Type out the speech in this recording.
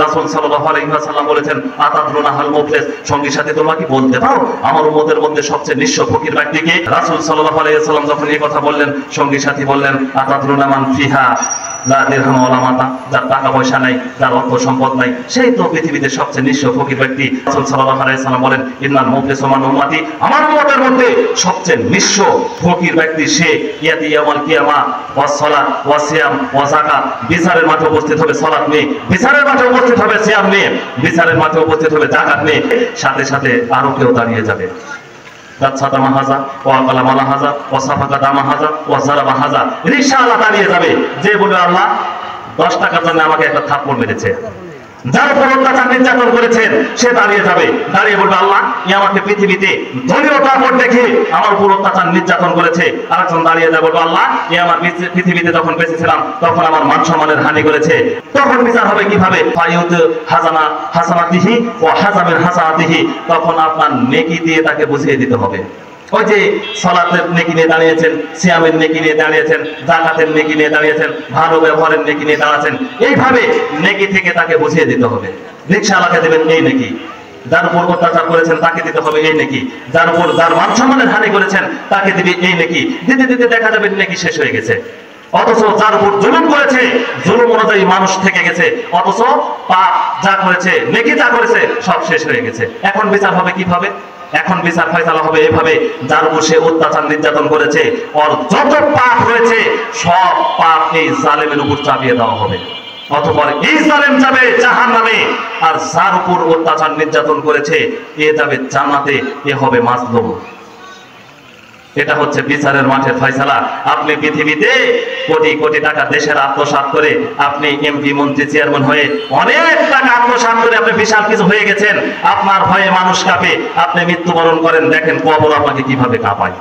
রাসূল সাল্লাল্লাহু আলাইহি ওয়াসাল্লাম বলেছেন, আতাদরুনা হাল মুফলিস, সঙ্গী সাথী তোমরা কি বলতে পারো আমার উম্মতের মধ্যে সবচেয়ে নিঃস্ব ফকির ব্যক্তি কে? রাসূল সাল্লাল্লাহু আলাইহি ওয়াসাল্লাম যখন এই কথা বললেন, সঙ্গী সাথী বললেন, আতাদরুনা মান ফিহা লা দিরহাম ওয়ালা মাতা, যার টাকা পয়সা নাই, যার অর্থ সম্পদ নাই, সেই তো পৃথিবীতে সবচেয়ে নিঃস্ব ফকির ব্যক্তি। রাসূল সাল্লাল্লাহু আলাইহি ওয়াসাল্লাম বলেন, ইন্নাল মুফলিসু মান উম্মতি, আমার উম্মতের মধ্যে সবচেয়ে নিঃস্ব ফকির ব্যক্তি সে, ইয়াতি ইয়াউমাল কিয়ামা ওয়াস সালাত ওয়াস সিয়াম ওয়াস যাকাত, বিচারের মাঠে উপস্থিত হবে সালাত নিয়ে, বিচারের মাঠে উপস্থিত হবে সিয়াম নিয়ে, বিচারের মাঠে উপস্থিত হবে যাকাত নিয়ে, সাথে সাথে আরো কেউ দাঁড়িয়ে যাবে, রিকশাওয়ালা দাঁড়িয়ে যাবে, যে বলবে আল্লাহ 10 টাকার জন্য আমাকে একটা থাপ্পড় মেরেছে, যার উপর অত্যাচার নির্যাতন করেছেন সে দাঁড়িয়ে যাবে, দাঁড়িয়ে বলবে আল্লাহ আমাকে পৃথিবীতে দলীয়তা ভোট দেখে আমার উপর অত্যাচার নির্যাতন করেছে। আরেকজন দাঁড়িয়ে যাবে, বলবে আল্লাহ আমার পৃথিবীতে যখন বেঁচেছিলাম তখন আমার মান সম্মানের হানি করেছে। তখন বিচার হবে কিভাবে? হাসানাতিহি ও হাসাবের হাসানাতিহি, তখন আপনার নেকি দিয়ে তাকে বুঝিয়ে দিতে হবে। ওই যে সালাতের নেকি নিয়ে দাঁড়িয়েছেন, সিয়ামের নেকি নিয়ে দাঁড়িয়েছেন, যাকাতের নেকি নিয়ে দাঁড়িয়েছেন, ভালো ব্যবহারের নেকি নিয়ে দাঁড়াচ্ছেন, এইভাবে নেকি থেকে তাকে বুঝিয়ে দিতে হবে। রিকশাওয়ালাকে দেবেন এই নেকি, যার উপর অত্যাচার করেছেন তাকে দিতে হবে এই নেকি, যার উপর যার মান সম্মানের হানি করেছেন তাকে দিবে এই নেকি, দিতে দিতে দেখা যাবে নেকি শেষ হয়ে গেছে। অথচ যার উপর জুলুম করেছে জুলুম অনুযায়ী মানুষ থেকে গেছে, অথচ পাপ যা করেছে নেকি যা করেছে সব শেষ হয়ে গেছে। এখন বিচার হবে কিভাবে? এখন বিচার ফয়সালা হবে এভাবে, যার উপর সে অত্যাচার নির্যাতন করেছে ওর যত পাপ হয়েছে সব পাপ এই জালেমের উপর চাপিয়ে দেওয়া হবে, অতঃপর এই জালেম যাবে জাহান্নামে, আর যার উপর অত্যাচার নির্যাতন করেছে এ যাবে জান্নাতে, এ হবে মাজলুম। এটা হচ্ছে বিচারের মাঠের ফয়সালা। আপনি পৃথিবীতে কোটি কোটি টাকা দেশের আত্মসাৎ করে আপনি এমপি মন্ত্রী চেয়ারম্যান হয়ে অনেক টাকা আত্মসাৎ করে আপনি বিশাল কিছু হয়ে গেছেন, আপনার ভয়ে মানুষ কাঁপে, আপনি মৃত্যুবরণ করেন, দেখেন কবর আপনাকে কিভাবে কাঁপায়।